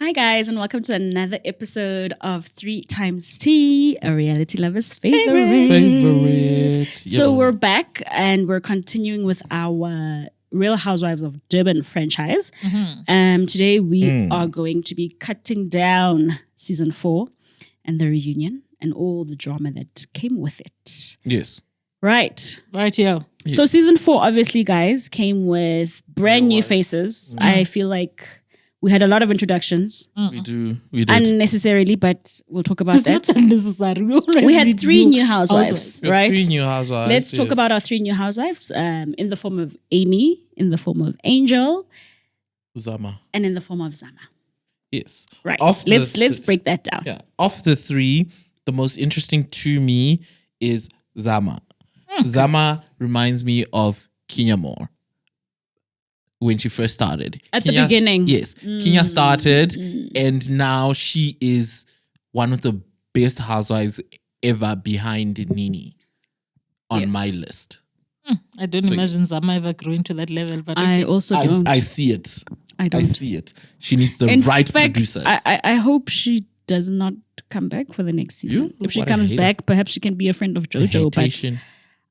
Hi guys, and welcome to another episode of 3 Times Tea, a reality lover's favorite. So we're back and we're continuing with our Real Housewives of Durban franchise. Today we are going to be cutting down season 4 and the reunion and all the drama that came with it. Yes. Right, yo. So season 4, obviously, guys, came with brand new faces. I feel like we had a lot of introductions. We did. Unnecessarily, but we'll talk about that. Not unnecessary. We had 3 new housewives, right? 3 new housewives. Let's talk about our 3 new housewives in the form of Amy, in the form of Angel, Zama, and in the form of Zama. Yes. Right. Let's break that down. Yeah. Of the 3, the most interesting to me is Zama. Zama reminds me of Kenya Moore. When she first started. At the beginning. Yes. Kenya started and now she is one of the best housewives ever behind Nini on my list. I don't imagine Zama ever growing to that level. But I also don't. I see it. I don't. I see it. She needs the right producers. I hope she does not come back for the next season. If she comes back, perhaps she can be a friend of Jojo. But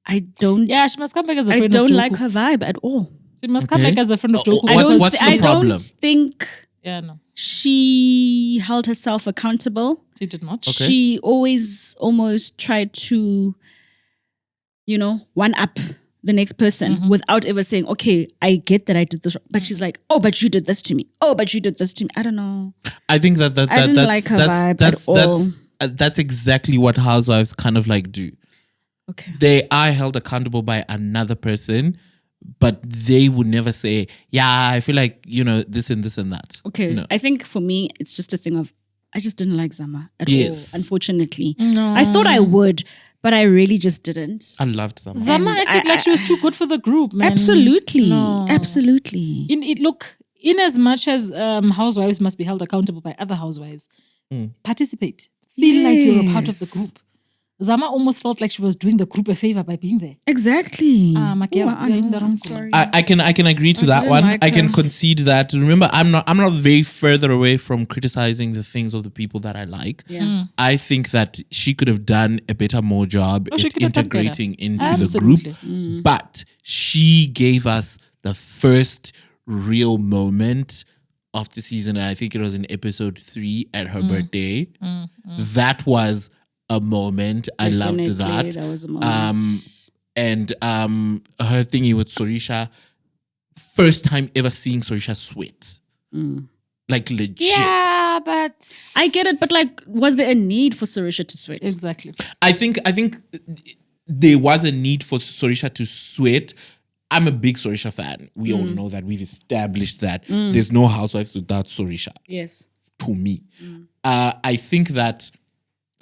I don't. Yeah, she must come back as a friend of Jojo. I don't like her vibe at all. She must come back as a friend of Jojo. What's the problem? I don't think she held herself accountable. She did not. Okay. She always almost tried to, one up the next person without ever saying, okay, I get that I did this wrong. But she's like, oh, but you did this to me. Oh, but you did this to me. I don't know. I think I didn't like her vibe at all. That's exactly what housewives kind of like do. Okay. They are held accountable by another person, but they would never say, yeah, I feel like, this and this and that. Okay. No. I think for me, it's just a thing of, I just didn't like Zama at Yes. all, unfortunately. No. I thought I would, but I really just didn't. I loved Zama. Zama acted like she was too good for the group, man. Absolutely. No. Absolutely. In as much as housewives must be held accountable by other housewives, participate. Feel like you're a part of the group. Zama almost felt like she was doing the group a favor by being there. Exactly. You're in the wrong. Sorry. I can agree to that one. Like I can her. concede that. Remember, I'm not very further away from criticizing the things of the people that I like. Yeah. I think that she could have done a more job she at could have done better. integrating into Absolutely. the group. But she gave us the first real moment of the season, and I think it was in episode 3 at her birthday. That was a moment. I loved that. That was a moment. And her thingy with Sorisha, first time ever seeing Sorisha sweat. Like legit. Yeah, but I get it, but was there a need for Sorisha to sweat? Exactly. I think there was a need for Sorisha to sweat. I'm a big Sorisha fan. We all know that. We've established that. There's no housewives without Sorisha. Yes. To me. I think that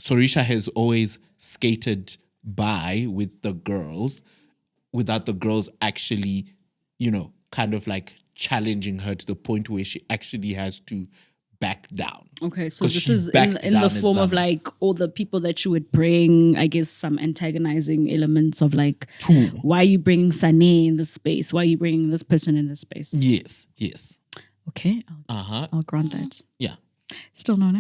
Sorisha has always skated by with the girls without the girls actually, kind of like challenging her to the point where she actually has to back down. Okay, so 'Cause this she is backed in down the at form of Zama. all the people that you would bring, I guess, some antagonizing elements of True. why are you bringing Sane in this space? Why are you bringing this person in this space? Yes. Okay, I'll grant that. Yeah. Still no.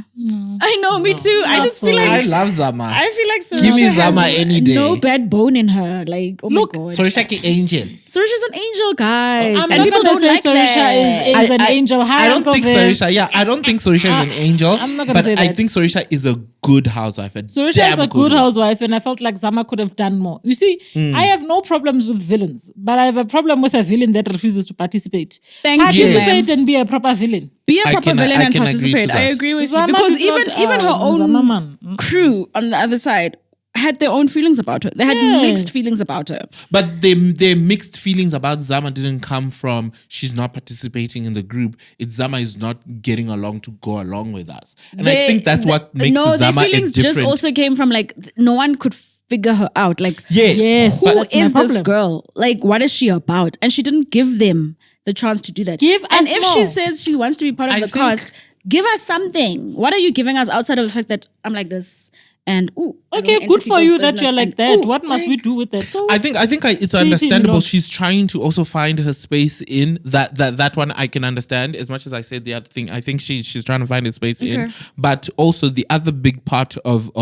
I know, me too. I just feel I like love Zama. I feel like Sorisha Give me Zama has any day. no bad bone in her. Like, oh my god, Sorisha ki angel. Sorisha's an angel, guys. I'm and not people gonna don't say like Sorisha that. is an angel. Hi, I don't Uncle think Viv. Sorisha. Yeah, I don't think Sorisha is an angel. I'm not gonna but say I that. think Sorisha is a good housewife. Sorisha is a good housewife, and I felt like Zama could have done more. You see, I have no problems with villains, but I have a problem with a villain that refuses to participate. Participate and be a proper villain. Be a proper villain and can agree to participate. I that. agree with Zama you because did not, even her own Zama man. crew on the other side had their own feelings about her. They had mixed feelings about her. But their mixed feelings about Zama didn't come from she's not participating in the group. It's Zama is not getting along to go along with us. And I think that's what makes Zama their a feelings different. just also came from no one could figure her out. Yes. Who That's my is this problem. girl? What is she about? And she didn't give them the chance to do that. Give and us if more. she says she wants to be part of the cast, give us something. What are you giving us outside of the fact that I'm like this And okay, good for you that you're like that. What must we do with that? So I think it's understandable. She's trying to also find her space in that one. I can understand as much as I said the other thing. I think she's trying to find a space in, but also the other big part of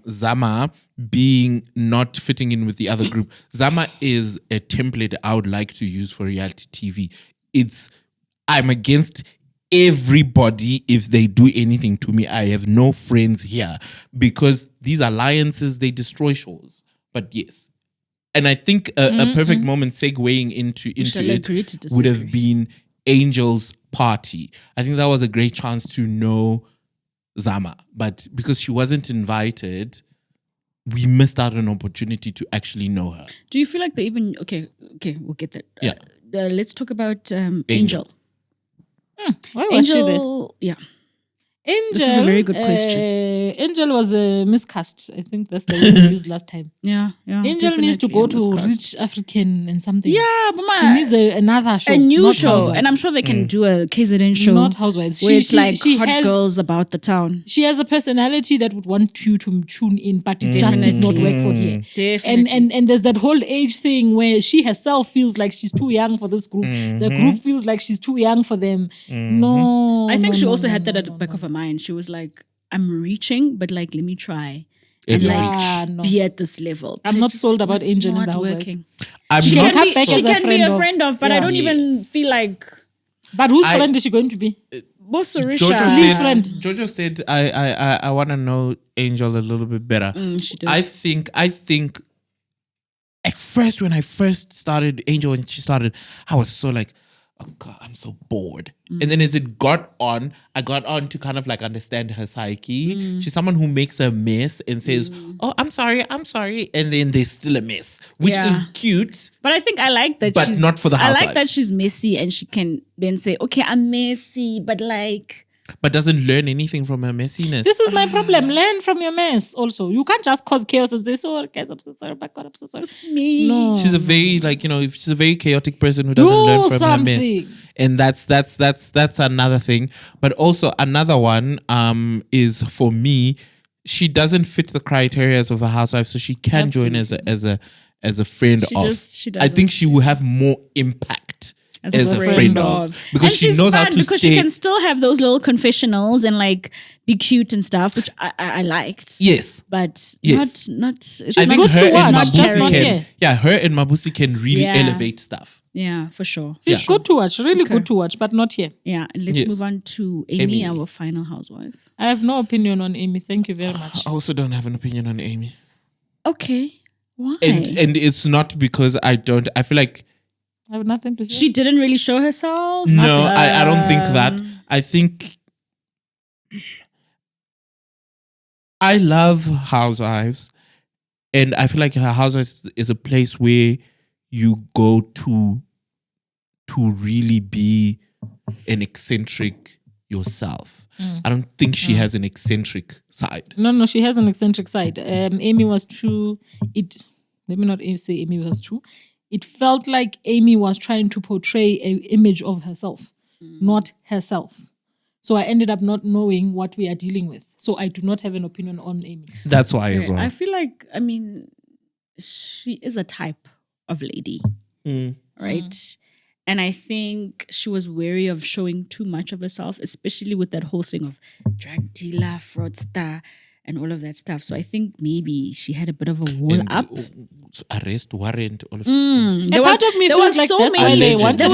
Zama being not fitting in with the other group. Zama is a template I would like to use for reality TV. I'm against everybody if they do anything to me. I have no friends here because these alliances, they destroy shows. But yes. And I think a perfect moment segueing into it would have been Angel's party. I think that was a great chance to know Zama. But because she wasn't invited, we missed out on an opportunity to actually know her. Do you feel like they even... Okay, we'll get there. Yeah. Let's talk about Angel. Why was she there? Yeah. Angel. This is a very good question. Angel was a miscast. I think that's the word we used last time. Yeah. Angel needs to go to Rich African and something. Yeah, but she needs another show. A new show. Housewives. And I'm sure they can do a KZN show. Not Housewives. Where it's like hot girls about the town. She has a personality that would want you to tune in, but it just did not work for her. Definitely. And there's that whole age thing where she herself feels like she's too young for this group. The group feels like she's too young for them. No. I think she also had that at the back of her mind. She was like, I'm reaching, but like, let me try. And be at this level. I'm not sold about Angel in the Housewives. She can be a friend of, but I don't even feel like... But whose friend is she going to be? Both Jojo said, I want to know Angel a little bit better. She did. I think at first, when I first started Angel, when she started, I was so like, oh God, I'm so bored. And then as it got on, I got on to kind of like understand her psyche. She's someone who makes a mess and says, oh, I'm sorry. And then there's still a mess, which is cute. But I think I like that but not for the Housewives. I like that she's messy and she can then say, okay, I'm messy, but like... But doesn't learn anything from her messiness. This is my problem. Learn from your mess also. You can't just cause chaos and say, oh, guys, I'm so sorry, my God, I'm so sorry. It's me. No. She's a very, she's a very chaotic person who doesn't learn from her mess. And that's another thing. But also another one is, for me, she doesn't fit the criteria of a housewife, so she can join as a friend of. I think she will have more impact as a friend of, because and she knows how to because she can still have those little confessionals and like be cute and stuff, which I liked. Yes, but yes, not. It's I think good her to watch. And Mabusi her and Mabusi can really elevate stuff. Yeah, for sure. It's good to watch, really good to watch, but not here. Yeah, let's move on to Amy, our final housewife. I have no opinion on Amy. Thank you very much. I also don't have an opinion on Amy. Okay, why? And it's not because I don't. I feel like. I have nothing to say. She didn't really show herself? No, I don't think that. I think I love Housewives, and I feel like Housewives is a place where you go to really be an eccentric yourself. I don't think she has an eccentric side. No, she has an eccentric side. Amy was too... Let me not say Amy was too... It felt like Amy was trying to portray an image of herself, not herself. So I ended up not knowing what we are dealing with. So I do not have an opinion on Amy. That's why as well. I feel like, she is a type of lady, right? And I think she was wary of showing too much of herself, especially with that whole thing of drug dealer, fraudster, and all of that stuff. So I think maybe she had a bit of a wall up. Arrest warrant, all of things. There were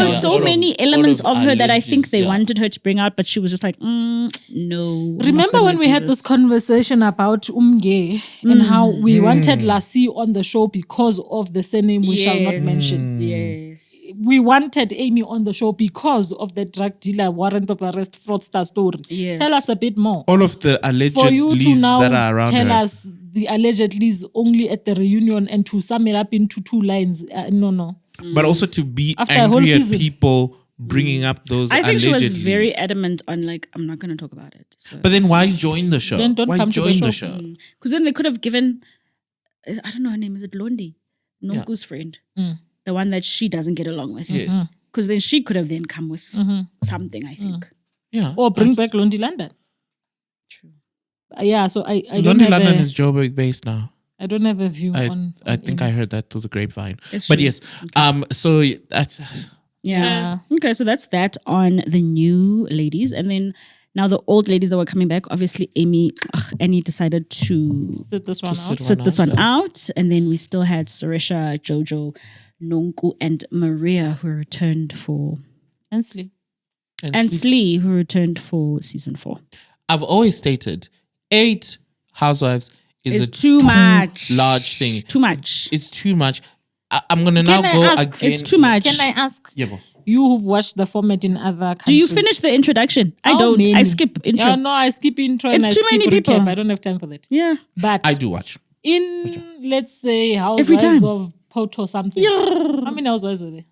so many elements of her that I think they wanted her to bring out, but she was just like, no. Remember when we had this conversation about Umge and how we wanted Lassie on the show because of the surname we shall not mention. Yes. We wanted Amy on the show because of the drug dealer warrant of arrest fraudster story. Yes. Tell us a bit more. All of the alleged leads that are around tell her. us the alleged leads only at the reunion and to sum it up into 2 lines. No. But also to be After angry at people bringing up those alleged leads. I think she was very adamant on I'm not going to talk about it. So. But then why join the show? Then don't why come join to the show? Because then they could have given, I don't know her name, is it Londi? Nonku's friend. The one that she doesn't get along with. Yes. Because then she could have then come with something, I think. Yeah. Or bring back Londi London. True. Yeah, so I don't London, have London a, is Joburg based now. I don't have a view on I think I heard that through the grapevine. It's But true. yes, so that's Yeah. Okay, so that's that on the new ladies. And then now the old ladies that were coming back, obviously Annie decided to sit this one out. sit this one out. And then we still had Sarisha, Jojo, Nonku, and Maria who returned for... And Slee. And Slee who returned for season 4. I've always stated 8 housewives is a too much large thing. Too much. It's too much. I'm gonna now I go ask- again. It's too much. Can I ask Yeah, but you who've watched the format in other countries? Do you finish the introduction? I How don't. I many? skip intro. Yeah, no, I skip intro It's and I too skip many recap. people. I don't have time for that. Yeah. But I do watch. in, let's say, Every Housewives time. of Poto something. How many housewives were there?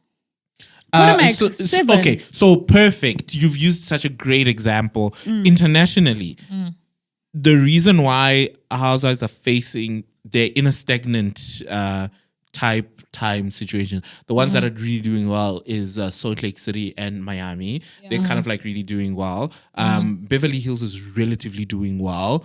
What am I? 7. Okay, so perfect. You've used such a great example internationally. The reason why housewives are facing, they're in a stagnant type time situation. The ones that are really doing well is Salt Lake City and Miami. They're kind of like really doing well. Beverly Hills is relatively doing well,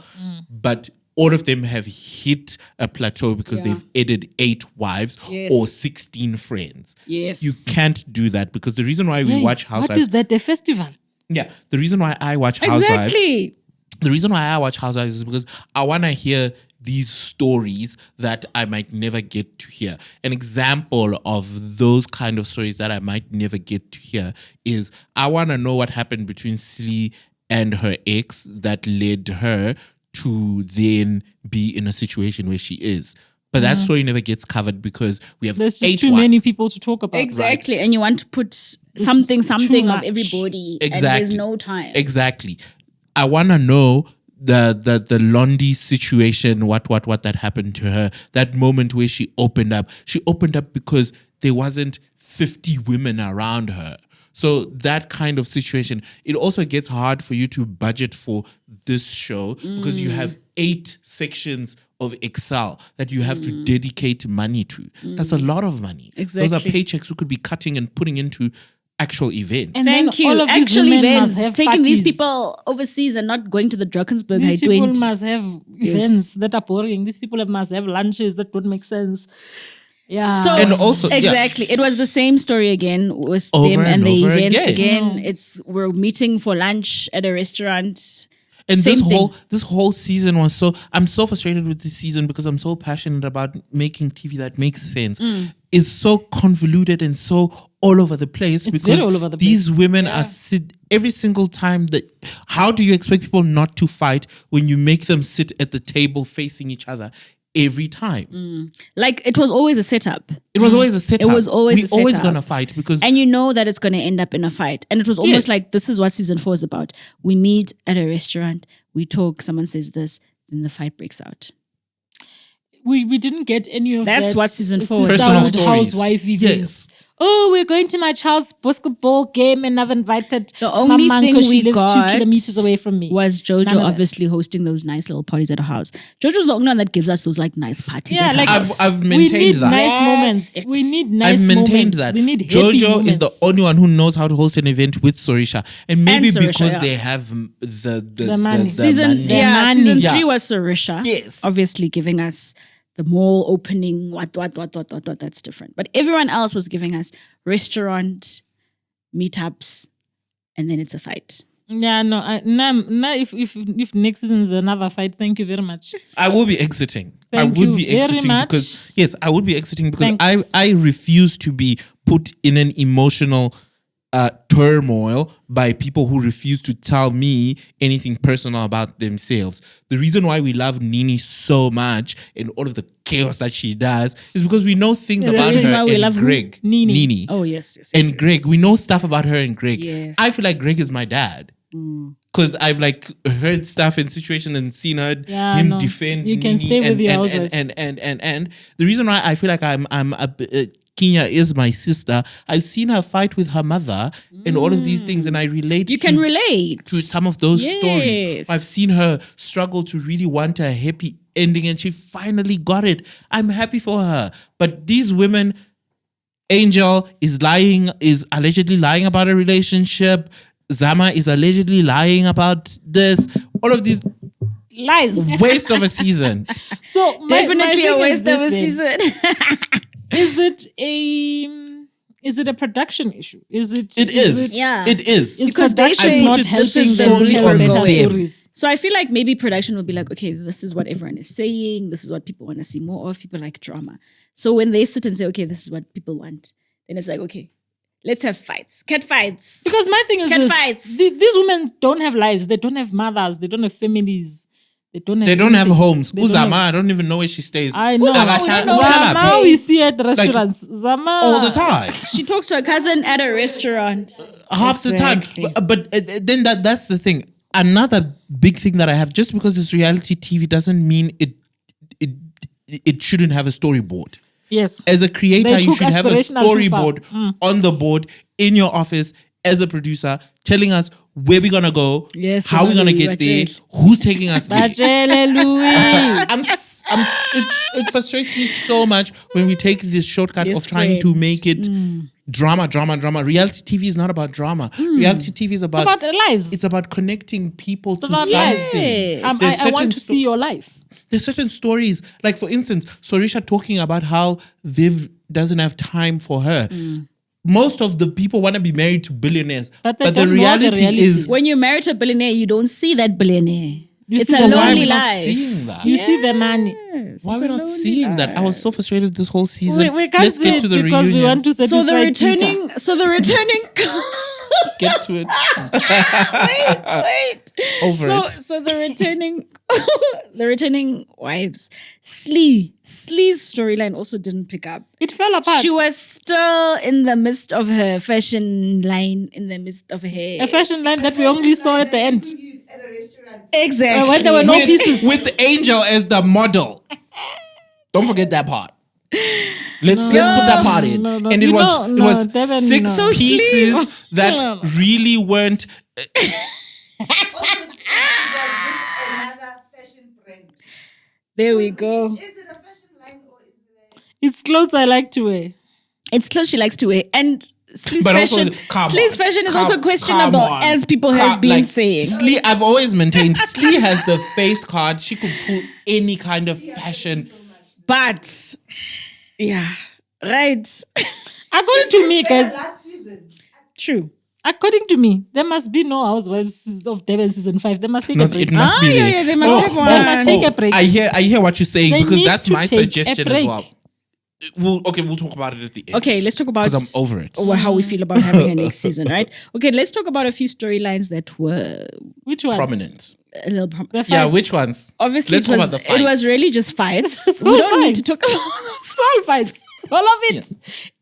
but all of them have hit a plateau because they've added 8 wives or 16 friends. Yes. You can't do that because the reason why we watch Housewives... What is that? A festival? Yeah, the reason why I watch Housewives... Exactly. The reason why I watch Housewives is because I want to hear these stories that I might never get to hear. An example of those kind of stories that I might never get to hear is I want to know what happened between Slee and her ex that led her to then be in a situation where she is. But that story never gets covered because we have There's 8 just too wives. many people to talk about. Exactly. And you want to put something too of much. everybody. Exactly. And there's no time. Exactly. I want to know the Londi situation, what that happened to her. That moment where she opened up. She opened up because there wasn't 50 women around her. So that kind of situation, it also gets hard for you to budget for this show because you have 8 sections of Excel that you have to dedicate money to. That's a lot of money. Exactly. Those are paychecks you could be cutting and putting into actual events. And then Thank you. all of these Actual women events. must have Taking these parties. people overseas and not going to the Drakensberg These High people 20. must have events that are boring. These people must have lunches that don't make sense. Yeah. So And also- yeah. exactly, it was the same story again with Over them and and the over events again. again. It's we're meeting for lunch at a restaurant. And Same thing. this whole season was I'm so frustrated with this season because I'm so passionate about making TV that makes sense. It's so convoluted and so all over the place It's because very all over the these women are every single time that how do you expect people not to fight when you make them sit at the table facing each other every time? Like it was always a setup. It was always a setup. It was always a We're always setup. gonna fight because And you know that it's going to end up in a fight. And it was almost Yes. like this is what season 4 is about. We meet at a restaurant, we talk, someone says this, then the fight breaks out. we didn't get any of That's that. what season 4 is Personal about. stories. Housewife events. Oh, we're going to my child's basketball game and I've invited The only Mama thing because she we lives got 2 kilometers away from me. was None Jojo of that. obviously hosting those nice little parties at her house. Jojo's the only one that gives us those like nice parties Yeah, at her like house. I've we maintained need that. nice That's moments. it. We need nice I've maintained moments. that. We need happy Jojo moments. is the only one who knows how to host an event with Sorisha. And maybe Sorisha, because yeah. they have the money. season money. Yeah, season Yeah. 3 was Sarisha. Yes. Obviously giving us the mall opening, what, that's different. But everyone else was giving us restaurant, meetups, and then it's a fight. Yeah, no. If next season is another fight, thank you very much. I will be exiting. Thank I would you be very exiting much. because yes, I would be exiting because Thanks. I refuse to be put in an emotional turmoil by people who refuse to tell me anything personal about themselves. The reason why we love Nini so much and all of the chaos that she does is because we know things The about reason her why we and love who? Greg. Nini. Oh, yes. And Greg, we know stuff about her and Greg. Yes. I feel like Greg is my dad. Because I've like heard stuff in situations and seen Yeah, him no. defend You can Nini stay with and, your and, housewives. and the reason why I feel like Kenya is my sister. I've seen her fight with her mother and all of these things, and I relate. You can relate to some of those stories. Yes. I've seen her struggle to really want a happy ending, and she finally got it. I'm happy for her. But these women, Angel is allegedly lying about a relationship. Zama is allegedly lying about this. All of these. Lies. Waste of a season. So Definitely a waste of a season. season. Is it a production issue? It is. Yeah. It is. Is Because they production say not this helping is them solely tell on better them. stories? So I feel like maybe production will be like, okay, this is what everyone is saying. This is what people want to see more of. People like drama. So when they sit and say, okay, this is what people want, then it's like, okay, let's have fights. Cat fights. Because my thing is Cat this: fights. these women don't have lives. They don't have mothers. They don't have families. They don't have have anything. homes. They don't Uzama, have- I don't even know where she stays. I know. Uzama, we don't know where she Zama, stays. we see at restaurants. Zama all the time. She talks to her cousin at a restaurant. Half Exactly. the time. But then that's the thing. Another big thing that I have, just because it's reality TV doesn't mean it shouldn't have a storyboard. Yes. As a creator, They you took should have a aspirational too far. storyboard on the board in your office as a producer, telling us where we're gonna go, Yes, how we're gonna Louis, get there, Rachel. who's taking us there. Bajele Louis. It frustrates me so much when we take this shortcut Yes, of trying to friend. make it drama. Reality TV is not about drama. Reality TV is It's about their lives. it's about connecting people to about something. lives. Yes. There's I want certain to see your life. There's certain stories, like for instance, Sorisha talking about how Viv doesn't have time for her. Most of the people want to be married to billionaires, But they but the don't know the reality reality. is When you marry to a billionaire, you don't see that billionaire. It's see a the why are lonely we not life. seeing that? You see the money. Yes, Why are it's we a not lonely seeing that? I was so frustrated this whole season. We can't Let's see get it to the because reunion. we want to So satisfy the returning Get to it. wait. Over it. So the returning wives. Slee's storyline also didn't pick up. It fell apart. She was still in the midst of her fashion line, in the midst of her a fashion line that we only saw at the end. At a restaurant. Exactly. When there were no pieces. With Angel as the model. Don't forget that part. Let's put that part in. No, And it you was know, no, Devin, six no. So pieces sleaze. that No. really weren't. Also, it was with another fashion brand. There we go. Is it a fashion line or is it It's clothes I like to wear. It's clothes she likes to wear. And Slee's But also, fashion, come Slee's on, fashion is come- also questionable, come on. as people have been Like, saying. Slee, I've always maintained Slee has the face card. She could pull any kind of fashion. But, yeah, right. According to me, guys, last season? True. according to me, there must be no Housewives of Durban season 5. They must take No, a break. it must be there. yeah, they must have one. They must take a break. I hear what you're saying They because need that's to my take a suggestion as break. well. We'll talk about it at the end. Okay, let's talk about because I'm over it. how we feel about having a next season, right? Okay, let's talk about a few storylines that were Which ones? Prominent. a little. The Yeah, fights. which ones? Obviously, Let's it talk was, about the fights. it was really just fights. It's We all don't need to fights. talk about. It's all fights. All of it.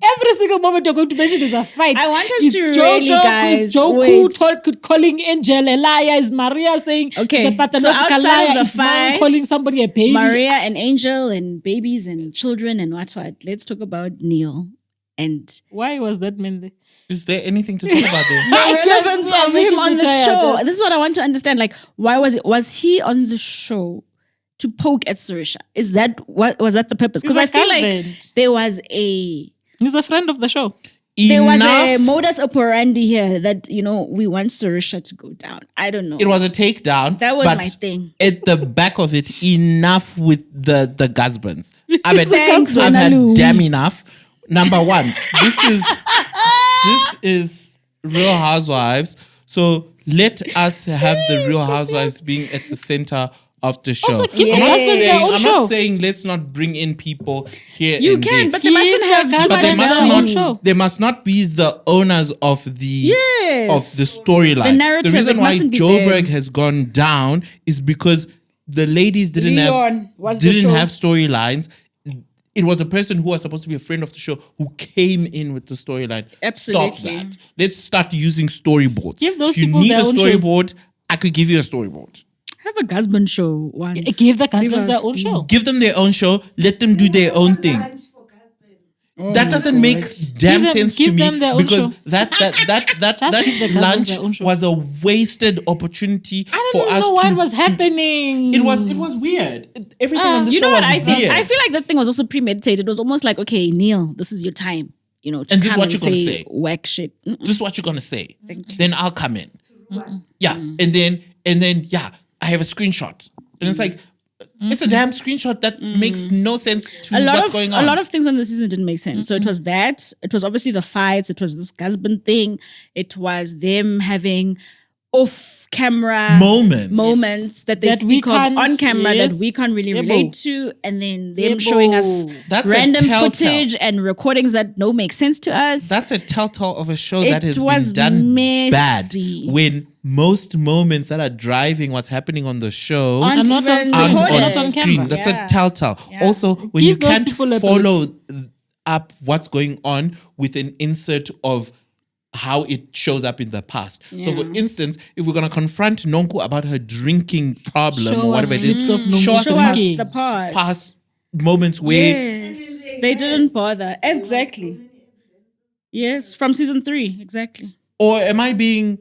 Every single moment you're going to mention is a fight. I want us it's to Jojo, really, guys, it's Joku wait. calling Angel a liar. It's Maria saying Okay, she's a pathological so outside liar. of the It's Mom fights, calling somebody a baby. Maria and Angel and babies and children and what. Let's talk about Neil and Why was that man there? Is there anything to talk about there? the relevance we are of making him on me the tired. show. This is what I want to understand. Like, why was he on the show to poke at Sarisha? Is that what was that the purpose? Because He's I a feel like husband. there was a He's a friend of the show. Enough. modus operandi here that we want Sarisha to go down. I don't know. It was a takedown. That was but my thing. At the back of it, enough with the husbands. Thanks, I've had Renalu. damn enough. Number one, this is Real Housewives. So let us have the Real Housewives being at the center of the show. Also, give the I'm not husbands their saying, own I'm show. not saying let's not bring in people here. You and can, there. but they mustn't Give have the too But they much husbands must their own value. show. They must not be the owners of the Yes. storyline. The narrative, reason it why mustn't be Joburg them. has gone down is because the ladies didn't Leon was the didn't show. have storylines. It was a person who was supposed to be a friend of the show who came in with the storyline. Stop Absolutely. that. Let's start using storyboards. Give those if you people need their a own shows. storyboard, I could give you a storyboard. Have a husband show once. Give the husbands Leave their us own be. show. Give them their own show. Let them do their own thing. Lunch for husbands. That doesn't make damn Give them- sense to give me them their own because show. that give the husbands lunch their own show. was a wasted opportunity I for don't us know to. what was happening. It was weird. Everything on the You show know what was I think? weird. I feel like that thing was also premeditated. It was almost like, okay, Neil, this is your time. To And this is come what you're gonna say say. whack shit. This is what you're gonna say. Then I'll come in. Ruan. Yeah, and then yeah, I have a screenshot. And it's like, it's a damn screenshot that makes no sense to what's going on. A lot of things on the season didn't make sense. So it was that. It was obviously the fights. It was this husband thing. It was them having off-camera moments that they speak of on camera that we can't really relate to, and then them showing us random footage and recordings that don't make sense to us. That's a telltale of a show that has been done bad, when most moments that are driving what's happening on the show aren't on screen. That's a telltale. Also, when you can't follow up what's going on with an insert of how it shows up in the past. So for instance, if we're going to confront Nonku about her drinking problem or whatever it is, show us the past moments where they didn't bother. Exactly. Yes, from season 3, exactly. Or am I being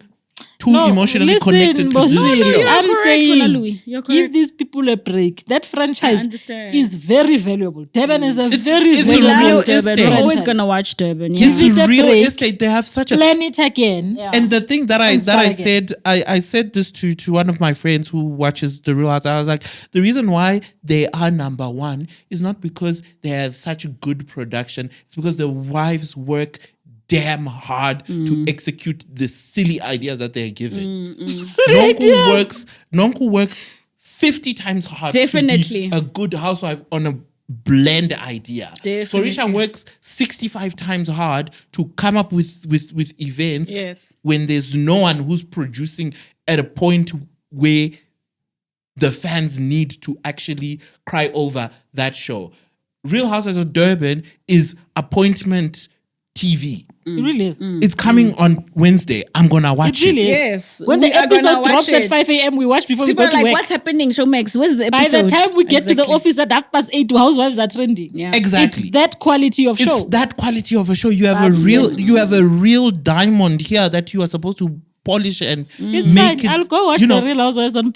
too emotionally connected to this show? I'm saying, you're correct. Give these people a break. That franchise is very valuable. Durban is a It's very real Durban. estate. We're always gonna watch Durban. It's real estate. They have such a plan it again. And the thing that I said this to one of my friends who watches The Real Housewives. I was like, the reason why they are number one is not because they have such good production. It's because the wives work damn hard to execute the silly ideas that they're given. Nonku works 50 times harder to be a good housewife on a blend idea. Sorisha works 65 times hard to come up with events when there's no one who's producing at a point where the fans need to actually cry over that show. Real Housewives of Durban is appointment TV. It really is. It's coming on Wednesday. I'm gonna watch it. Really is. Yes. When the episode drops at 5 a.m., we watch before People we go to are like, work. what's happening, Showmax? Where's the episode? By the time we get to the office at 8:30, Housewives are trending. Yeah. Exactly. It's that quality of show. It's that quality of a show. You have a real diamond here that you are supposed to polish and It's make fine. it. I'll go watch the Real Housewives of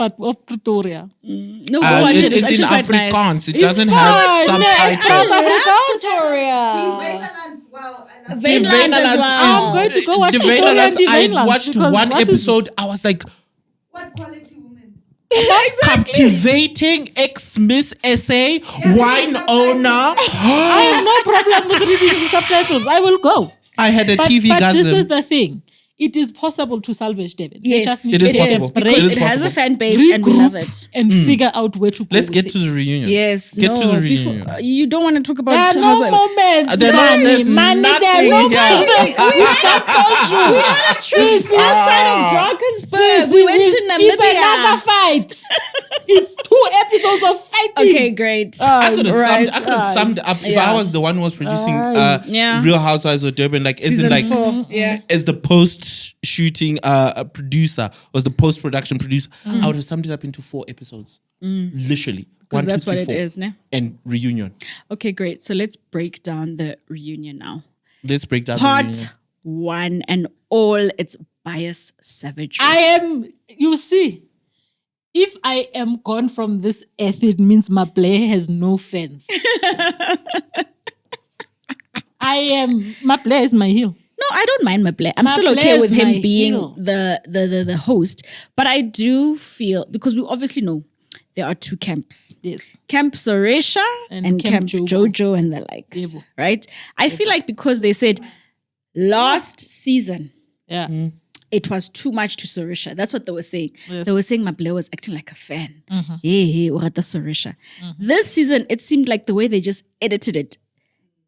Pretoria. No, go watch it. It's in actually quite nice. Afrikaans. It doesn't have subtitles. Victoria. Wow, I love Vainland as well. I'm going to go watch The Pretoria and Vainlands, I Vainlands watched because one what is episode. this? I was like, what quality woman. captivating ex-Miss SA, wine owner. I have no problem with reading the subtitles. I will go. I had a TV But this gasm. is the thing. It is possible to salvage Durban. They Yes, just need It to is take a possible. break, It is It has a possible. fan base and we love regroup, it. and figure out where to go. Let's get with to it. the reunion. Yes. Get to the reunion. You don't want to talk about There are no Housewives. moments. There are- there's Money, there are nothing no here. moments. We just told you. We had a trip outside of Drakensberg. We went to Namibia. It's another fight. It's 2 episodes of fighting. Okay, great. I could have summed up if I was the one who was producing Real Housewives of Durban, like Season isn't like 4. Yeah. as the post-shooting producer, was the post-production producer, I would have summed it up into 4 episodes. Literally. 1, 2, That's 3, what 4. it is, ne? And reunion. Okay, great. So let's break down the reunion now. Let's break down the Part reunion. 1 and all its bias savagery. You see, if I am gone from this earth, it means my play has no fans. My play is my heel. No, I don't mind Maple. I'm Maple still okay is with him my being hero. the host. But I do feel, because we obviously know there are 2 camps. Yes. Camp Soresha and Camp Jojo and the likes. Yebo. Right? I feel like because they said last season Yeah. it was too much to Sorisha. That's what they were saying. Yes. They were saying Maple was acting like a fan. Hey, Urata Sorisha. This season, it seemed like the way they just edited it,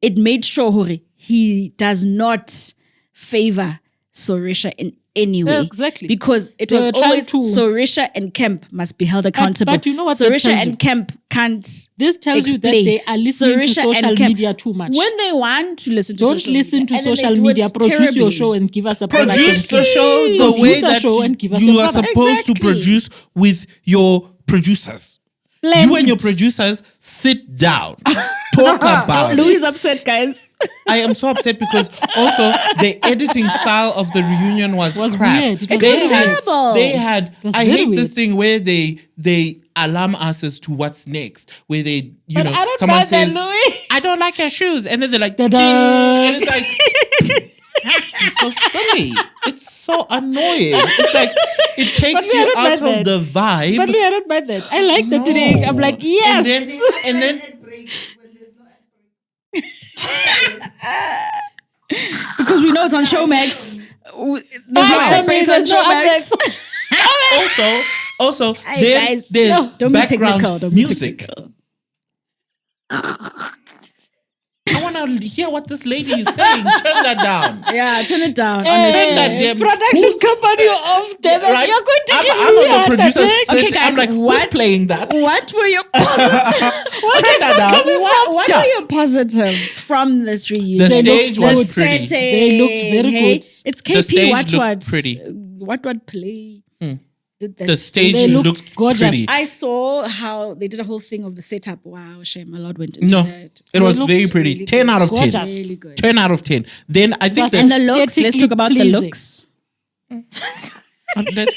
it made sure Hori, he does not favor Sorisha in any way. Yeah, exactly. Because it They was were trying always to- Sorisha and Kemp must be held accountable. but you know what that Sorisha tells and you? Kemp can't This tells you that explain. they are listening to Sorisha social and Kemp, media too much. When they want to listen to Don't social listen media, to and then they social do media. it Produce your terribly. show and give us a product. Produce the show the Produce way a that show and give us you your are product. supposed to Exactly. produce with your producers. Plan You and your it. producers sit down. Talk about Louis is it. upset, guys. I am so upset because also the editing style of the reunion was crap. weird. It was They very had, weird. terrible. they had. was I very hate weird. this thing where they alarm us as to what's next. Where they, But I don't someone buy that, says, Louis. "I don't like your shoes," and then they're like, Ta-da. "Ching," and it's like. It's so silly. It's so annoying. It's like it takes you out of the vibe. But I don't mind that. I like that today. I'm like, yes. And then Ad breaks when there's no ad breaks. Because we know it's on Showmax. There's no ad breaks on There's no ad Showmax. also Hey, there's guys, don't be background technical. Don't be music. technical. I want to hear what this lady is saying. Turn that down. Yeah, turn it down. Turn Honestly. that damn Production company of Devon. Right? You're going to give I'm me on the a producer attack. set. Okay, guys, I'm like, who's what? playing that? What were your positives? Turn that down. What Yeah. were your positives from this reunion? The They stage looked was good. pretty. They looked very good. It's The KP. stage What looked pretty. What play? Did that The stage They looked looked gorgeous. pretty. I saw how they did a whole thing of the setup. Wow, shame. A lot went into No, that. it was looked very pretty. really 10 good. out of 10. Gorgeous. Really good. 10 out of 10. Then I think Plus, that And the looks. Let's talk about the Aesthetically looks.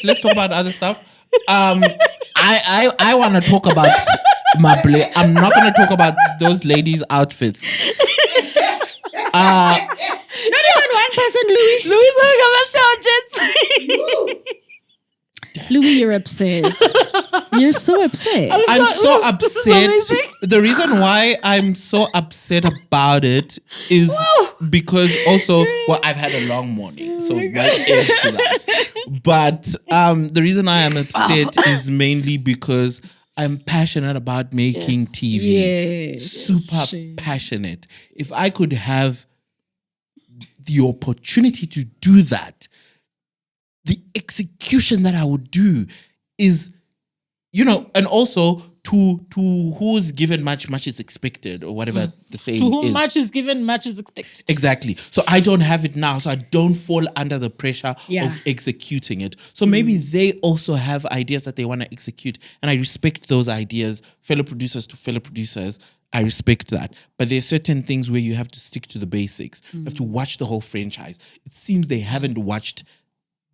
let's talk about other stuff. I want to talk about Maple. I'm not going to talk about those ladies' outfits. Not even one person, Louis. Louis Louis, Louis, you're upset. You're so upset. I'm so this is amazing. upset. The reason why I'm so upset about it is because also, well, I've had a long morning, so that adds to that. But the reason I am upset is mainly because I'm passionate about making TV. Yes. Super passionate. If I could have the opportunity to do that, the execution that I would do is, and also to who's given much is expected, or whatever the saying to whom is. much is given, much is expected. Exactly. So I don't have it now, so I don't fall under the pressure of executing it. So maybe they also have ideas that they want to execute, and I respect those ideas. Fellow producers to fellow producers, I respect that. But there's certain things where you have to stick to the basics. You have to watch the whole franchise. It seems they haven't watched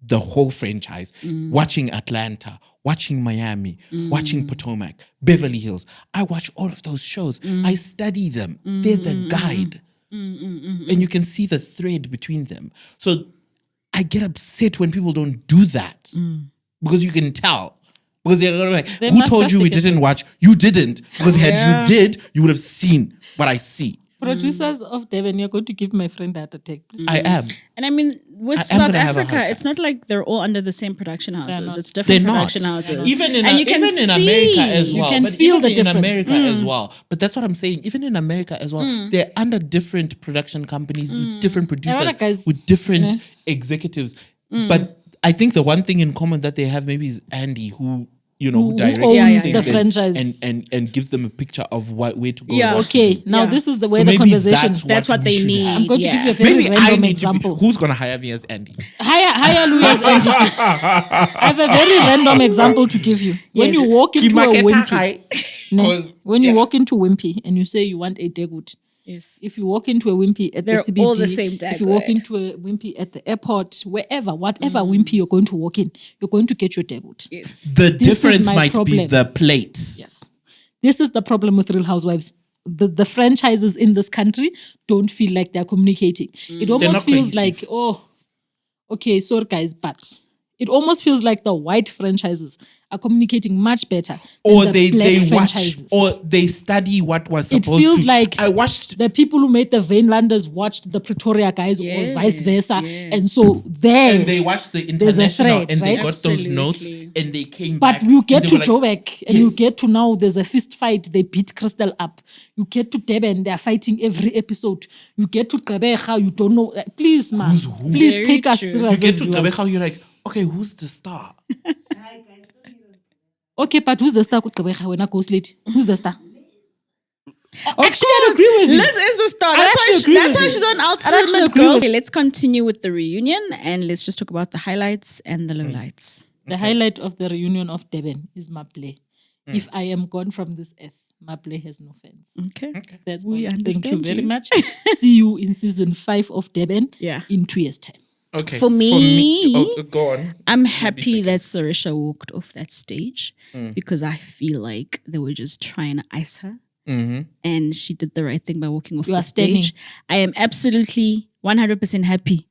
the whole franchise, watching Atlanta, watching Miami, watching Potomac, Beverly Hills. I watch all of those shows. I study them. They're the guide. And you can see the thread between them. So I get upset when people don't do that because you can tell. Because they're like, They who must told just you we take it. didn't watch? You didn't. Because had you did, you would have seen what I see. Producers of Devon, you're going to give my friend that attack. Please. I am. And I mean, with I am South gonna have a Africa, hard it's not like they're all under the same production houses. not. It's They're different not. production houses. Even in and you can even in see, America as well. can but feel even the in difference. America as well. But that's what I'm saying. Even in America as well, they're under different production companies with different producers, America is- with different executives. But I think the one thing in common that they have maybe is Andy, who who directs owns things the and- franchise. and gives them a picture of where to go. Yeah. and what to Okay, do. now Yeah. this is the So way the maybe conversation. That's what we they should need. have. I'm going to give you a Yeah. very Maybe I random need example. who's gonna hire me as Andy? Hire Louis as Andy, please. I have a very random example to give you. When Yes. you walk into a Wimpy, ne, 'Cause- when you walk into Wimpy and you say you want a degut, Yes. if you walk into a Wimpy at They're the CBD, all the same if you walk degut. into a Wimpy at the airport, whatever Wimpy you're going to walk in, you're going to get your degut. Yes. The This is difference my might be problem. the plates. Yes. This is the problem with Real Housewives. The franchises in this country don't feel like they're communicating. It almost not feels cohesive. like, okay, sorry guys, but it almost feels like the white franchises are communicating much better Or than the black they watch franchises. or they study what was It supposed feels to. like I watched. the people who made the Vainlanders watched the Pretoria guys or vice versa. yes. And so there, And they watched the There's a international thread, and they right? got those notes Absolutely. and they came but back. you and get they to were like, Joburg and you yes. get to now there's a fist fight, they beat Crystal up. You get to Durban, they're fighting every episode. You get to Gqeberha, you don't know. Please, man, who? please Very take us true. serious. You get as to viewers. Gqeberha, you're like, okay, who's the star? Hi guys, don't you know? Okay, but who's the star with Gqeberha when I go late? Who's the star? Actually, I agree with you. Liz is the star. I That's why, actually agree that's with why you. she's on I actually Ultimate agree Girls. with Okay, let's continue with the reunion and let's just talk about the highlights and the lowlights. The highlight of the reunion of Durban is Maple. If I am gone from this earth, Maple has no fans. Okay. That's We all. Thank you understand very you. much. See you in season 5 of Durban Yeah. in 2 years' time. Okay. For me, go on. I'm happy that Sarisha walked off that stage because I feel like they were just trying to ice her. And she did the right thing by walking off You the are standing. stage. I am absolutely 100% happy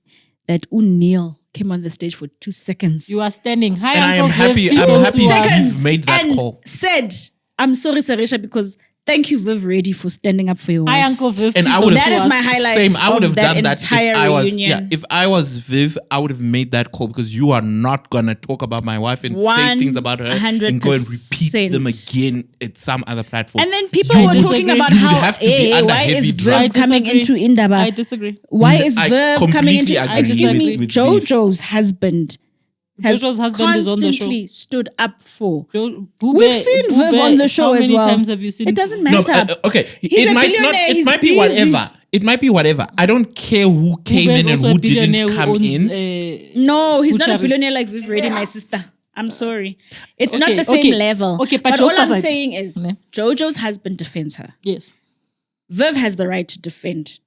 that Neil came on the stage for 2 seconds. You are standing. Hi, And I am Uncle happy. Viv. I'm Those happy who are- you've made that and call. said, "I'm sorry, Sarisha, because thank you, Viv Reddy, for standing up for your wife." Hi, Uncle Viv. And Please I don't would That sue is us. my highlight. Same. I would of have done that if entire I was. reunion. Yeah, if I was Viv, I would have made that call because you are not gonna talk about my wife and say things about her and go and repeat 100%. them again at some other platform. And then people You were would- talking about you would how, have to be under why heavy is drugs. Viv coming disagree. into Indaba? I disagree. Why is I Viv coming completely into? agree Excuse with- me, with Jojo's husband. Jojo's husband is on the show. Constantly stood up for. Bube, We've seen Viv on the show how as many well. times have you seen? It doesn't No, matter. okay. He's it a might not. billionaire, It he's might be busy. whatever. It might be whatever. I don't care who came Bube is in and also who a billionaire didn't who come owns, in. No, he's not a Butcheries. billionaire like Viv Reddy, my sister. I'm sorry. It's not Okay, the same okay. level. Okay, but all jokes I'm aside. saying is Ne? Jojo's husband defends her. Yes. Viv has the right to defend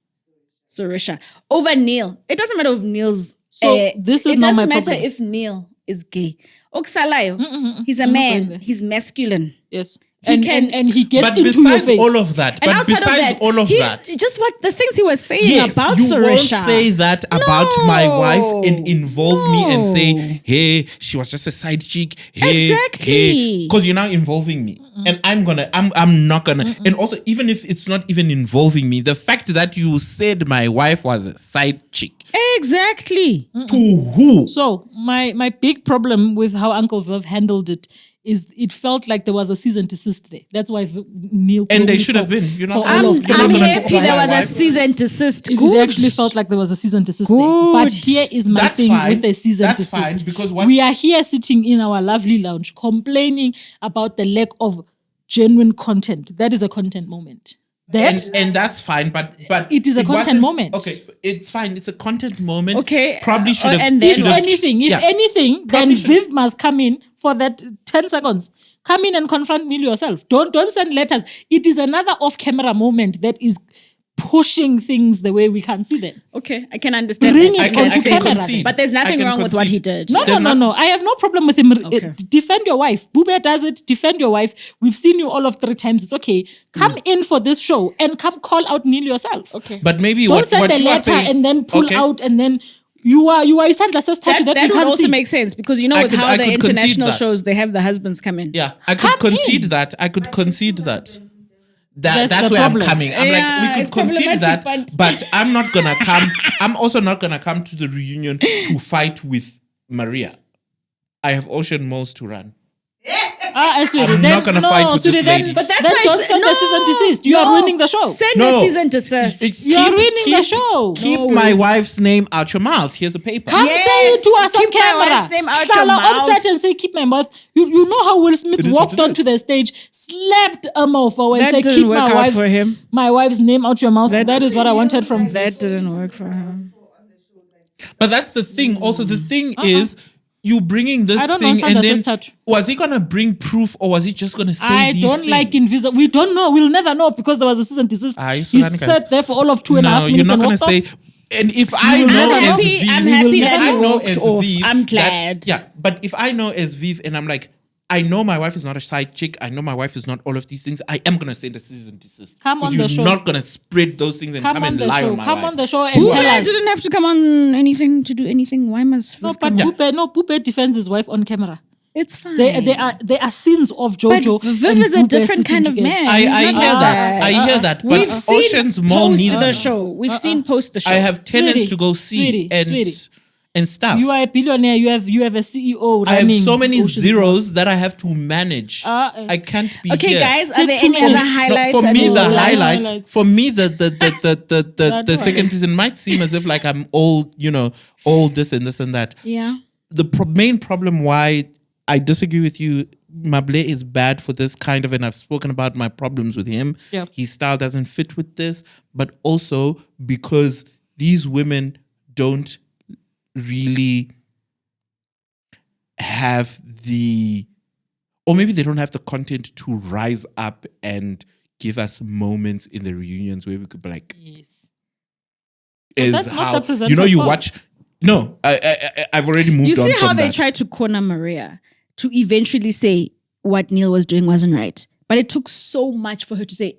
Sarisha over Neil. It doesn't matter if Neil's. So this is it not my doesn't matter problem. if Neil is gay. Oksalayo, he's a I'm not going man. there. He's masculine. Yes. He And, can- and he gets But into your besides face. all of that, And but outside besides of that, all of that, just what the things he was saying yes, about you Sarisha. won't say that about my wife and involve me and No. say, "Hey, she was just a side chick." Hey, Exactly. because you're now involving me, and I'm not gonna. And also, even if it's not even involving me, the fact that you said my wife was a side chick Exactly. to who? So my big problem with how Uncle Viv handled it is it felt like there was a cease and desist there. That's why Neil could And they only should have talk been. You're not for gonna- all I'm, of You're not I'm gonna talk happy about there my was a wife. cease and desist. It Good. actually felt like there was a cease and desist there. Good. But here is my That's thing fine. with the cease and That's desist. fine, because what- we are here sitting in our lovely lounge complaining about the lack of genuine content. That is a content moment. And that's fine, but It is a content wasn't- moment. Okay, it's fine. It's a content moment. Okay, probably should have. and then- If anything, Yeah. then Probably Viv must come in for that 10 seconds. Come in and confront Neil yourself. Don't send letters. It is another off-camera moment that is pushing things the way we can see them. Okay, I can understand. Bring that. it I onto can camera. concede. But there's nothing I can wrong with what he concede. did. No, There's no. I have no problem with him. Okay. Defend your wife. Bube does it. Defend your wife. We've seen you all of 3 times. It's okay. Come in for this show and come call out Neil yourself. Okay. But maybe Don't what send a you are letter saying, and then pull okay. out and then you are Isandla says That, that that we would can't also see. make sense because you know I with could- how I the could concede international that. shows they have the husbands come in. Yeah, I Come could concede in. that. I could concede that. That's That's the where problem. I'm coming. I'm Yeah, like, we it's could concede that, problematic, but I'm not gonna come. I'm also not gonna come to the reunion to fight with Maria. I have ocean malls to run. Sweetie, I'm then, not gonna fight with sweetie, this then, lady. But that's then why don't I said- send the cease and desist. You are ruining the show. Send No. a season to desist. It's- You are keep- ruining the keep- show. Keep No my worries. wife's name out your mouth. Here's a paper. Come Yes, say it to us on keep my camera. wife's name out your Shala on mouth. set and say, keep my mouth. You know how Will Smith It is walked what it onto is. the stage, slapped a mofo and That said, didn't keep work out for him. my wife's name out your mouth. That is what I wanted from That didn't work for him. But that's the thing. Also, the thing is, you bringing this I don't thing know and Sandra then sister. was he gonna bring proof or was he just gonna say I these don't things? like invisible. We don't know. We'll never know because there was a cease and desist. Ah, you He Sudan guys. sat there for all of 2.5 No, minutes you're not and gonna walked say. off. And if I will know never as know. Viv, I'm will happy never that he know. walked off. I'm glad. Yeah, but if I know as Viv and I'm like, I know my wife is not a side chick. I know my wife is not all of these things. I am gonna send a cease and desist. Come on 'Cause the you're show. not gonna spread those things and Come come on and the lie show. on my Come wife. on the show and Bube tell us. didn't have to come on anything to do anything. Why must No, Viv but come on? Bube defends his wife on camera. It's fine. There are scenes of Jojo. But Viv and is a Bube different sitting kind of together. man. I He's hear not that. like I hear that. But We've seen Ocean's Mall post needs. the show. We've seen post the show. I have tenants Sweetie, to go see sweetie. and stuff. You are a billionaire. You have a CEO. I have running so many Ocean's zeros that I have to manage. I can't be Okay, here. guys, are Take there 2 any other minutes. No, highlights? For me, the Yeah, highlights. highlights. For me, the That's second right. season might seem as if like I'm old, all this and this and that. Yeah. The main problem why I disagree with you, Mable is bad for this kind of, and I've spoken about my problems with him. Yeah. His style doesn't fit with this, but also because these women don't really have or maybe they don't have the content to rise up and give us moments in the reunions where we could be like, Yes. So that's not the presenter's you fault. watch. No, I've already moved You on see from how they that. tried to corner Maria to eventually say what Neil was doing wasn't right. But it took so much for her to say,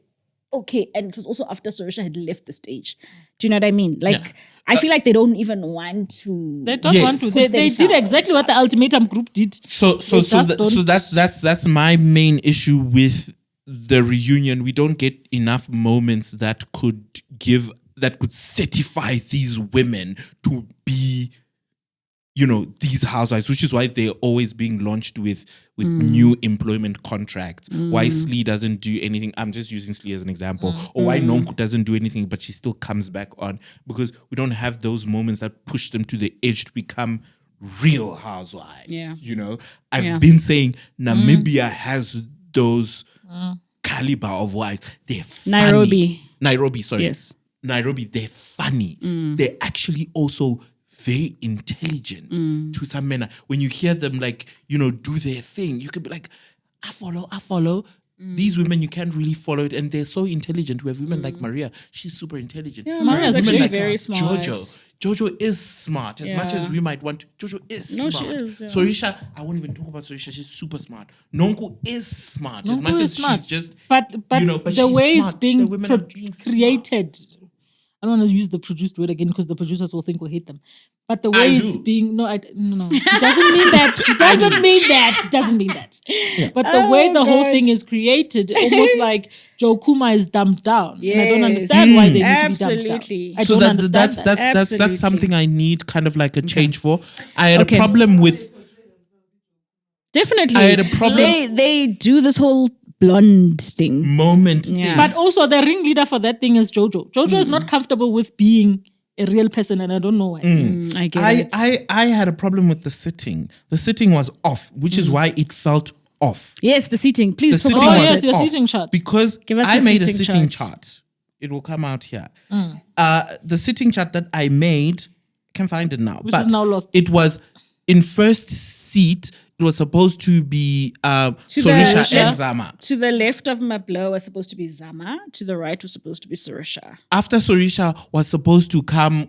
okay, and it was also after Sorisha had left the stage. Do you know what I mean? Like, I feel like they don't even want to. They don't Yes. want to. Put They did themselves exactly what the ultimatum group did. So They just don't- that's my main issue with the reunion. We don't get enough moments that could certify these women to be, these housewives, which is why they're always being launched with new employment contracts. Why Slee doesn't do anything. I'm just using Slee as an example. Or why Nonku doesn't do anything, but she still comes back on, because we don't have those moments that push them to the edge to become real housewives. Yeah. I've been saying Namibia has those caliber of wives. They're funny. Nairobi, sorry. Yes. Nairobi, they're funny. They're actually also very intelligent to some men. When you hear them do their thing, you could be like, I follow. These women, you can't really follow it. And they're so intelligent. We have women like Maria. She's super intelligent. Yeah, Maria's Maria's women actually like very smart. Jojo is smart. As much as we might want to. Jojo is No, smart. she is, yeah. Sorisha, I won't even talk about Sorisha. She's super smart. Nonku is smart. As Nonku much is as smart. she's just, but but the she's way it's smart. being The women are doing smart. created, I don't want to use the produced word again because the producers will think we'll hate them. But the way I it's do. being no, it doesn't mean that. It doesn't mean that. It doesn't mean that. But the way the whole thing is created, almost like Joe Kuma is dumbed down, and I don't Yes. understand why they need to be Absolutely. dumbed down. I So don't that, understand that. that's Absolutely. something I need kind of like a change for. I had Okay. a problem with Definitely. I had a problem- They do this whole blonde thing. moment Yeah. thing. But also the ringleader for that thing is Jojo. Jojo is not comfortable with being a real person, and I don't know why. I get it. I had a problem with the sitting. The sitting was off, which is why it felt off. Yes, the seating. Please The talk sitting about Oh, was yes, it. your off sitting chart. because Give us I the made a sitting sitting charts. chart. It will come out here. The sitting chart that I made, I can find it now. Which is now lost. It was in first seat. It was supposed to be Sorisha Sorisha. and Zama. To the left of Mablo was supposed to be Zama. To the right was supposed to be Sorisha. After Sorisha was supposed to come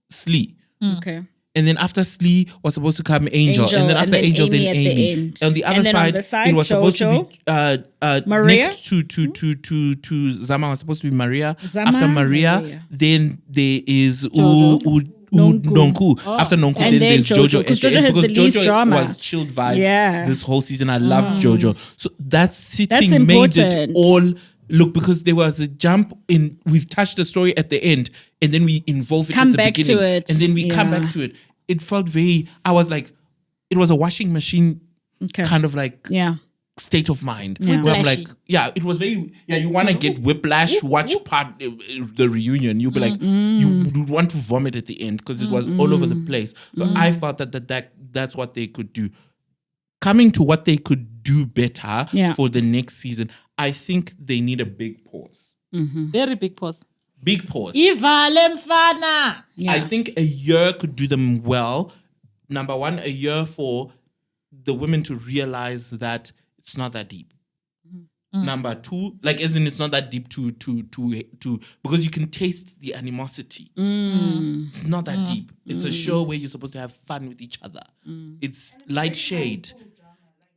Slee. Okay. And then after Slee was supposed to come Angel. Angel, And then after and then Angel, Amy then at the Amy. end. On the other And then on side, the side, it was supposed to Jojo, be Maria. next to Zama was supposed to be Maria. Zama, After Maria, Maria. then there is Jojo. Nonku. Oh. After Nonku, And then then there's Jojo, Jojo. 'cause at the Jojo end, has because the least Jojo drama. was chilled vibes Yeah. this whole season. I loved Jojo. So that sitting That's made it important. all look, because there was a jump in, we've touched the story at the end, and then we involve it Come at the back to beginning. it. And then we come Yeah. back to it. It felt I was like, it was a washing machine Okay. kind of like Yeah. state of mind. Yeah. Where I'm Whiplashy. like, it was you want to get whiplash, watch the reunion. You'll be like, you would want to vomit at the end because it was all over the place. So I felt that's what they could do. Coming to what they could do better Yeah. for the next season, I think they need a big pause. Very big pause. Big pause. Ivale mfana. I think a year could do them well. Number one, a year for the women to realize that it's not that deep. Number two, as in it's not that deep to because you can taste the animosity. It's not that deep. It's a show where you're supposed to have fun with each other. It's light shade.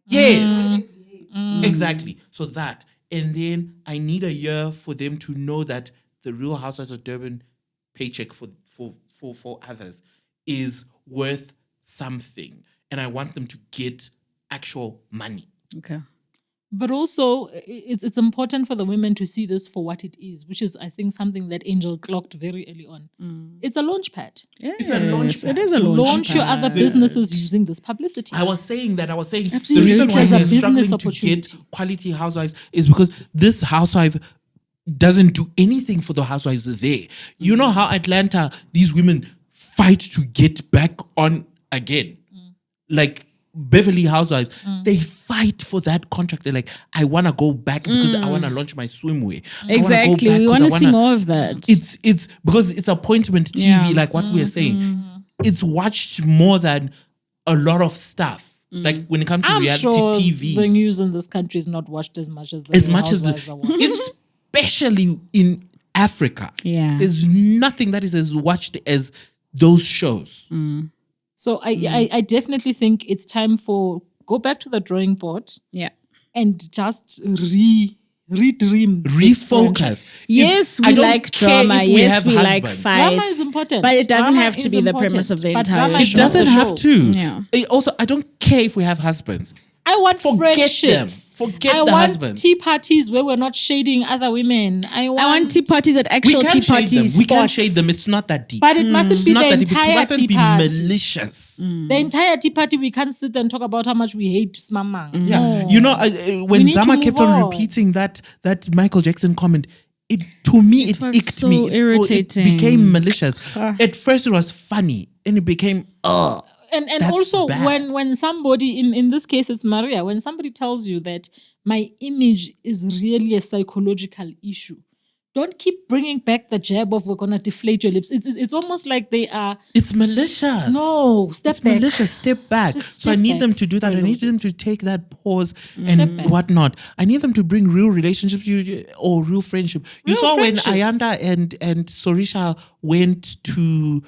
Yes. Exactly. So that. And then I need a year for them to know that the Real Housewives of Durban paycheck for others is worth something. And I want them to get actual money. Okay. But also, it's important for the women to see this for what it is, which is, I think, something that Angel clocked very early on. It's a launch pad. It's a launch pad. It is a launch Launch your pad. other businesses using this publicity. I was saying the Absolutely. reason why It is a they're business struggling to opportunity. get quality housewives is because this housewife doesn't do anything for the housewives there. You know how Atlanta, these women fight to get back on again. Like Beverly Housewives, they fight for that contract. They're like, I want to go back because I want to launch my swimwear. Exactly. We want to see more of that. It's because it's appointment TV, Yeah. like what we're saying. It's watched more than a lot of stuff. Like when it comes to I'm reality sure TV, the news in this country is not watched as much as the as Real much as Housewives are watched. especially in Africa. Yeah. There's nothing that is as watched as those shows. So I definitely think it's time for go back to the drawing board Yeah. and just redream. this franchise. Refocus. Yes, I we don't like care drama. if we Yes, have we like husbands. fights. Drama is important. But it doesn't Drama have to is be the premise of the important. But entire drama is show. not Doesn't the have show. to. Yeah. Also, I don't care if we have husbands. I want Forget friendships. them. Forget I the want husbands. tea parties where we're not shading other women. I want tea parties at actual tea We can parties. shade them. It's not that deep. But it mustn't be Not the that deep. It entire mustn't tea be party. malicious. The entire tea party, we can't sit and talk about how much we hate Smamang. Yeah, No. you know, when We need to Zama move kept on on. repeating that Michael Jackson comment, it to me it was icked so me. irritating. It became malicious. At first, it was funny, and it became And That's also bad. when somebody in this case it's Maria, when somebody tells you that my image is really a psychological issue, don't keep bringing back the jab of we're gonna deflate your lips. It's almost like they are. It's malicious. No, step it's back. malicious. Step back. Just So I step need back them to do that. for I a need little them bit. to take that pause and back. whatnot. I need them to bring real relationships or real friendship. You Real saw friendships. when Ayanda and Sorisha went to,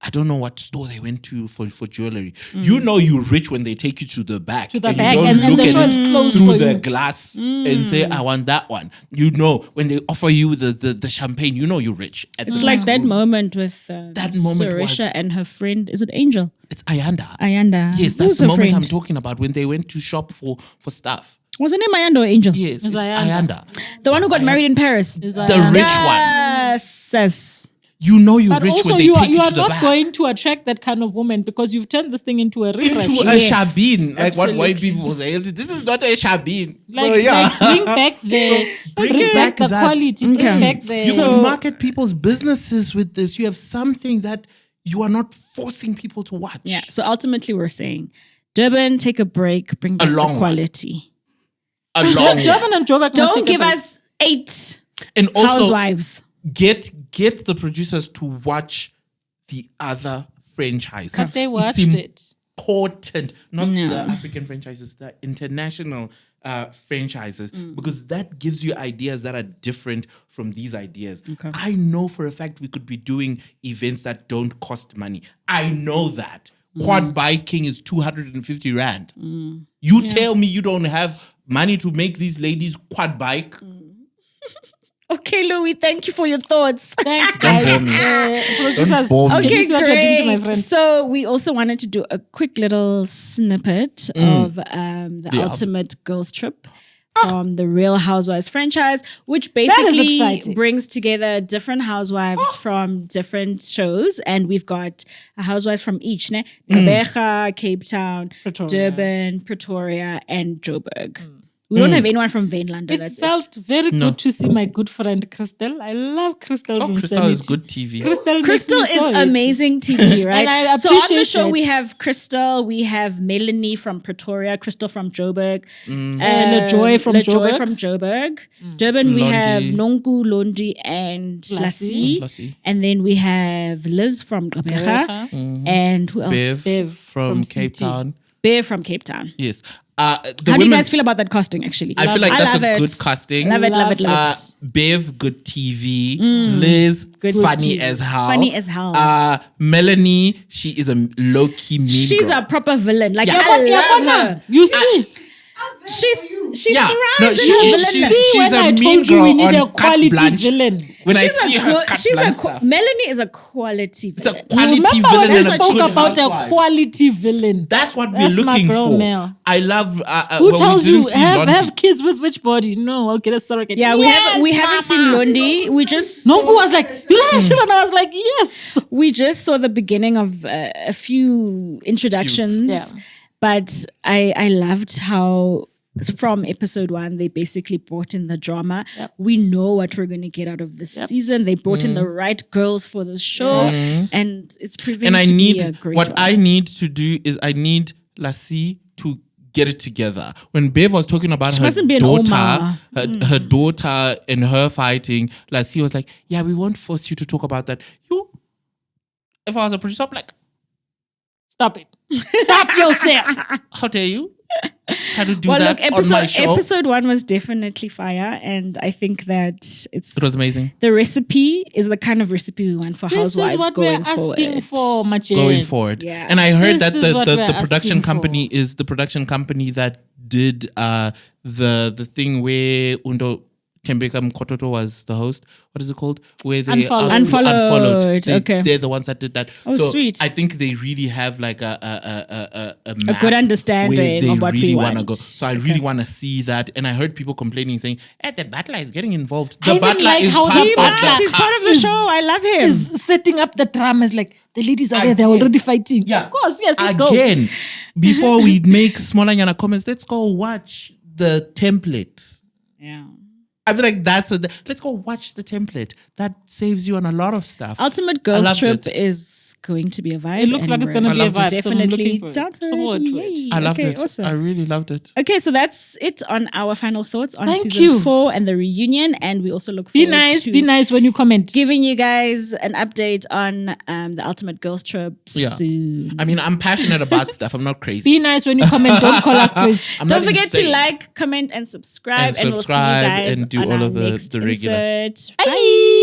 I don't know what store they went to for jewelry. You know you're rich when they take you to the back. To the and back, you don't and then look the at show it is closed through for the you. glass and say, I want that one. You know when they offer you the champagne, you know you're rich. At It's the like back that room. moment with That moment Sarisha was- and her friend. Is it Angel? It's Ayanda. Ayanda. Yes, Who's that's the her moment friend? I'm talking about when they went to shop for stuff. Was her name Ayanda or Angel? Yes, it's Ayanda. Ayanda. The one who got married in Paris. Is The Ayanda. rich one. Yes. You know you're But rich also when they you take you are to the not back. going to attract that kind of woman because you've turned this thing into a refresh. Into a Yes, shabin, like what white absolutely. people say. This is not a shabin. like, So yeah, like bring back the bring back the that. quality, bring Okay. back the you So- can market people's businesses with this. You have something that you are not forcing people to watch. Yeah. So ultimately, we're saying, Durban, take a break, bring back long the one. quality. A long Durban and Joburg must Don't take a give break. us 8 and also housewives. get the producers to watch the other franchises. Because they It's watched it. important, not No. the African franchises, the international franchises, because that gives you ideas that are different from these ideas. Okay. I know for a fact we could be doing events that don't cost money. I know that. Quad biking is 250 Rand. You tell me you don't have money to make these ladies quad bike. Okay, Louis, thank you for your thoughts. Thanks, Don't guys. bore me. Producers, bore me. can you Okay, see what you're doing to my great. friend? So we also wanted to do a quick little snippet of the Yeah. ultimate girls trip from the Real Housewives franchise, which is basically exciting. brings together different housewives from different shows, and we've got a housewives from each, ne? Gqeberha, Cape Town, Pretoria. Durban, Pretoria, and Joburg. We don't have anyone from Vainlander. It That's felt very good to see my good friend Crystal. I love Crystal's Oh, Crystal insanity. is good TV. Crystal, Crystal makes me is so happy. amazing TV, right? And I so on the appreciate show, we that. have Crystal, we have Melanie from Pretoria, Crystal from Joburg, LaJoy from Joburg. from Joburg. Durban, we Londi. have Nonku, Londi, and Lassie. Lassie. And then we have Liz from Gqeberha. And who else? Bev, Bev from from Cape CT. Town. Bear from Cape Town. Yes. The How do you women, guys feel about that casting, actually? I feel like that's love a it. good casting. Love it, love it, love it. Bev, good TV. Liz, funny TV. as hell. Funny as hell. Melanie, she is a low key mean She's girl. a proper villain. Like, Yeah. I love her. You see, She's Yeah. thrives No, in she her is- villain. she's- see she's when a I mean told you we girl need on a Carte quality Blanche. villain. When I She's see a her good, cut she's blank a stuff. Melanie is a quality It's a villain. quality Remember villain when we and a spoke good about a housewife. quality villain? That's what we're That's my looking girl, for. Mel. I love. Who when we tells you didn't see have Londi. kids with which body? No, I'll get a surrogate. Yeah, Yes, we haven't seen Londi. We just Nonku was like, you don't have children. I was like, yes. saw the beginning of a few introductions. Yeah. But I loved how from episode 1 they basically brought in the drama. Yep. We know what we're going to get out of this season. They brought in the right girls for the show, and it's proving And I to be need a great what one. I need to do is I need Lassie to get it together. When Bev was talking about She her mustn't be an daughter, Oma. her daughter and her fighting, Lassie was like, "Yeah, we won't force you to talk about that." If I was a producer, I'm like, Stop it. Stop yourself. "How dare you try to do Well, that look, on my show?" episode 1 was definitely fire, and I think that It was amazing. the recipe is the kind of recipe we want for This housewives is what going we're asking forward. for, my Going gents. forward. Yeah. And I heard This that is what we're the production asking company for. is the production company that did the thing where Undo Tembeka Mkototo was the host. What is it called? Where they Unfollowed. Unfollowed. Okay. They're the ones that did that. Oh, so sweet. I think they really have like a map good understanding where they of what really we wanna want. go. So I really want to see that. And I heard people complaining saying, the butler is getting involved. I The even butler like is how part the of butler He's the part of the is- show. I love him. Is setting up the dramas like the ladies are there, they're already fighting. Yeah. Of course, yes, let's go. Again, before we make smaller Nyana comments, let's go watch the template. Yeah. I feel like let's go watch the template. That saves you on a lot of stuff. Ultimate I Girls loved Trip it. is going to be a vibe. It looks like it's and going to we're be a loved it. vibe. So I'm Definitely looking down for forward to it. it. Yay. I loved Okay, it. Awesome. I really loved it. Okay, so that's it on our final thoughts on Thank season you. 4 and the reunion. And we also look Be forward nice, to be nice when you comment. giving you guys an update on the Ultimate Girls Trip Yeah. soon. I mean, I'm passionate about stuff. I'm not crazy. Be nice when you comment. Don't call us crazy. I'm Don't not forget insane. to like, comment, and subscribe. And we'll see you subscribe guys and do on all our of the next regular. insert. Bye.